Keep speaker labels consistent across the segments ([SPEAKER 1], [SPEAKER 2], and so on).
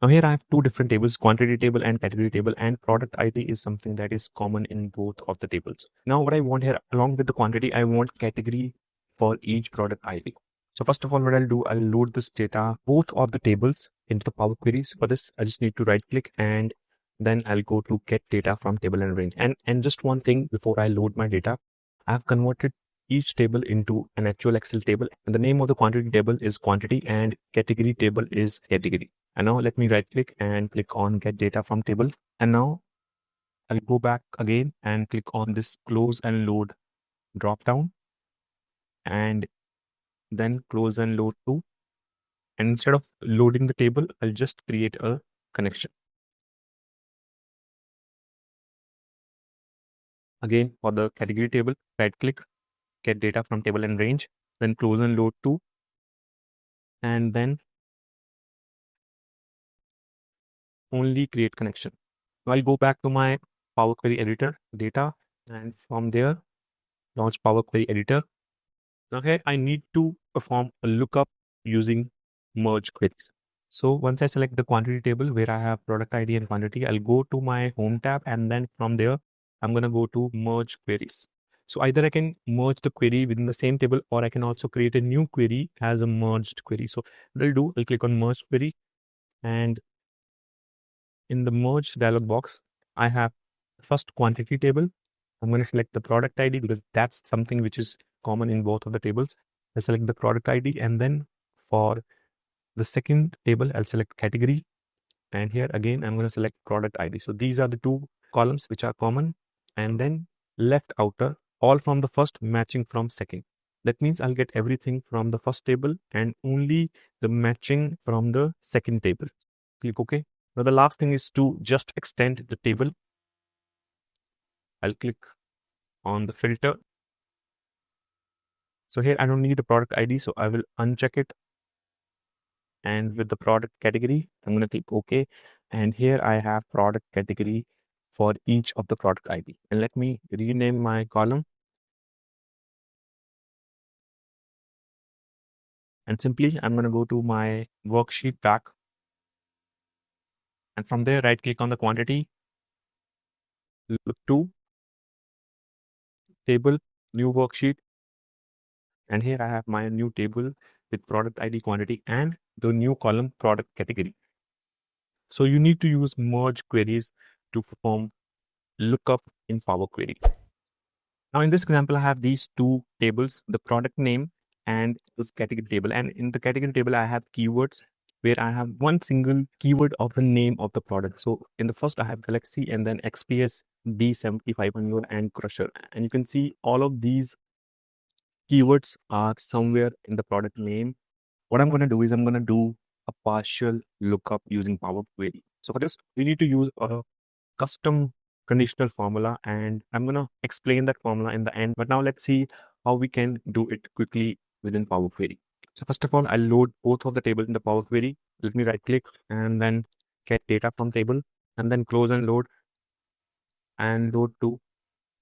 [SPEAKER 1] Now here I have two different tables, quantity table and category table, and product ID is something that is common in both of the tables. Now what I want here, along with the quantity, I want category for each product ID. So first of all, what I'll do, I'll load this data, both of the tables into the Power Query. So for this, I just need to right click and then I'll go to get data from table and range. And just one thing before I load my data, I've converted each table into an actual Excel table. And the name of the quantity table is quantity and category table is category. And now let me right click and click on get data from table. And now I'll go back again and click on this close and load drop down and then close and load to. And instead of loading the table, I'll just create a connection. Again, for the category table, right click, get data from table and range, then close and load to, and then only create connection. So I'll go back to my Power Query editor data, and from there, launch Power Query editor. Okay, I need to perform a lookup using merge queries. So once I select the quantity table where I have product ID and quantity, I'll go to my home tab, and then from there, I'm going to go to merge queries. So either I can merge the query within the same table, or I can also create a new query as a merged query. So what I'll do, I'll click on merge query, and in the merge dialog box, I have first quantity table. I'm going to select the product ID because that's something which is common in both of the tables. I'll select the product ID, and then for the second table, I'll select category. And here again, I'm going to select product ID. So these are the two columns which are common, and then left outer, all from the first matching from second. That means I'll get everything from the first table and only the matching from the second table. Click OK. Now the last thing is to just extend the table. I'll click on the filter. So here I don't need the product ID, so I will uncheck it. And with the product category, I'm going to click OK. And here I have product category for each of the product ID. And let me rename my column. And simply, I'm going to go to my worksheet back. And from there, right click on the quantity, look to table, new worksheet. And here I have my new table with product ID, quantity, and the new column product category. So you need to use merge queries to perform lookup in Power Query. Now in this example, I have these two tables, the product name and this category table. And in the category table, I have keywords where I have one single keyword of the name of the product. So in the first, I have Galaxy, and then XPS D7500 and Crusher. And you can see all of these keywords are somewhere in the product name. What I'm going to do is I'm going to do a partial lookup using Power Query. So for this, we need to use a custom conditional formula, and I'm going to explain that formula in the end. But now let's see how we can do it quickly within Power Query. So first of all, I'll load both of the tables in the Power Query. Let me right click and then get data from table, and then close and load to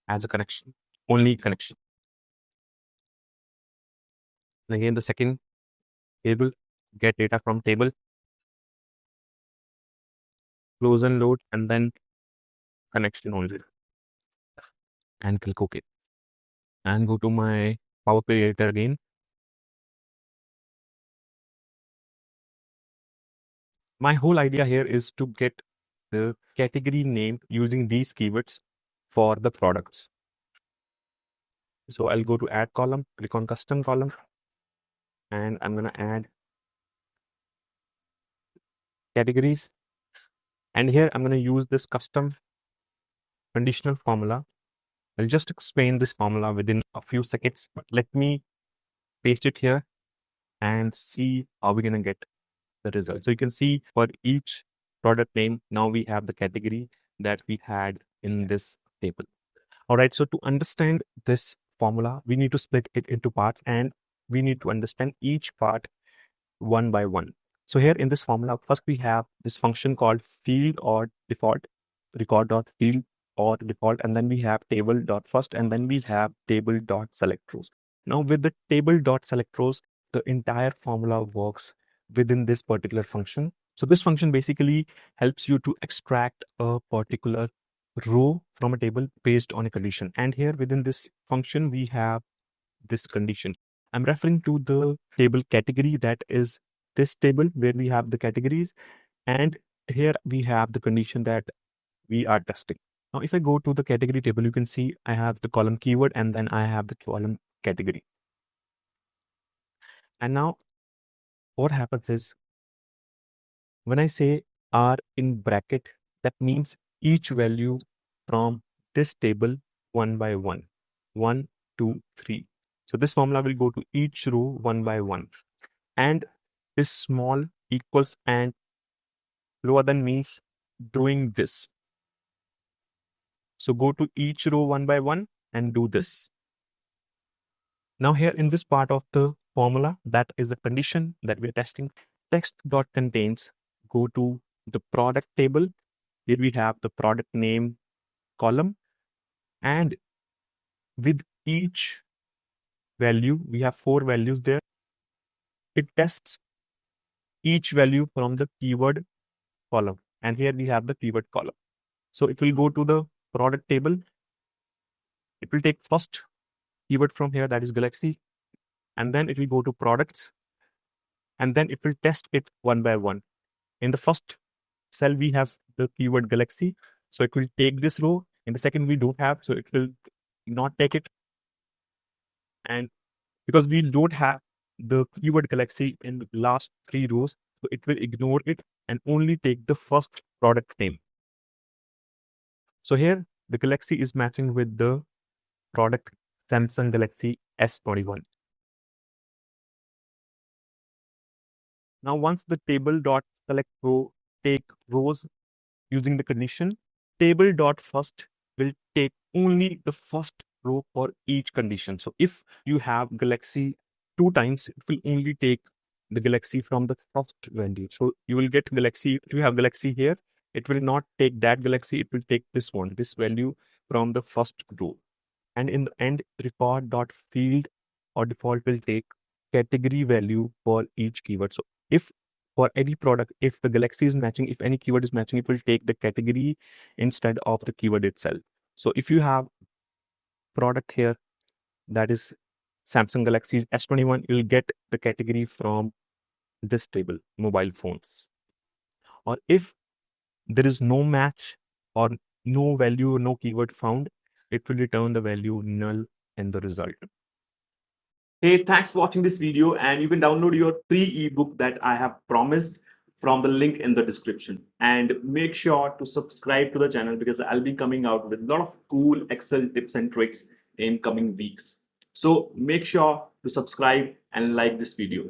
[SPEAKER 1] as a connection, only connection. And again, the second table, get data from table, close and load, and then connection only, and click OK. And go to my Power Query editor again. My whole idea here is to get the category name using these keywords for the products. So I'll go to add column, click on custom column, and I'm going to add categories. And here I'm going to use this custom conditional formula. I'll just explain this formula within a few seconds, but let me paste it here and see how we're going to get the result. So you can see for each product name, now we have the category that we had in this table. All right, so to understand this formula, we need to split it into parts, and we need to understand each part one by one. So here in this formula, first we have this function called field or default, record.field or default, and then we have table.first, and then we have table.select rows. Now with the table.select rows, the entire formula works within this particular function. So this function basically helps you to extract a particular row from a table based on a condition. And here within this function, we have this condition. I'm referring to the table category, that is this table where we have the categories. And here we have the condition that we are testing. Now, if I go to the category table, you can see I have the column keyword and then I have the column category. And now what happens is, when I say R in bracket, that means each value from this table one by one. 1, 2, 3. So this formula will go to each row one by one. And this small equals and lower than means doing this. So go to each row one by one and do this. Now here in this part of the formula, that is the condition that we are testing. Text dot contains, go to the product table. Here we have the product name column, and with each value, we have 4 values there. It tests each value from the keyword column, and here we have the keyword column. So it will go to the product table. It will take first keyword from here, that is Galaxy, and then it will go to products, and then it will test it one by one. In the first cell, we have the keyword Galaxy, so it will take this row. In the second, we don't have, so it will not take it. And because we don't have the keyword Galaxy in the last 3 rows, so it will ignore it and only take the first product name. So here, the Galaxy is matching with the product Samsung Galaxy S21. Now, once the table dot select row take rows using the condition, table dot first will take only the first row for each condition. So if you have Galaxy 2 times, it will only take the Galaxy from the first value. So you will get Galaxy, if you have Galaxy here, it will not take that Galaxy, it will take this one, this value from the first row. And in the end, record dot field or default will take category value for each keyword. So if for any product, if the Galaxy is matching, if any keyword is matching, it will take the category instead of the keyword itself. So if you have product here, that is Samsung Galaxy S21, you will get the category from this table, mobile phones. Or if there is no match or no value, no keyword found, it will return the value null in the result. Hey, thanks for watching this video, and you can download your free ebook that I have promised from the link in the description. And make sure to subscribe to the channel because I'll be coming out with a lot of cool Excel tips and tricks in coming weeks. So make sure to subscribe and like this video.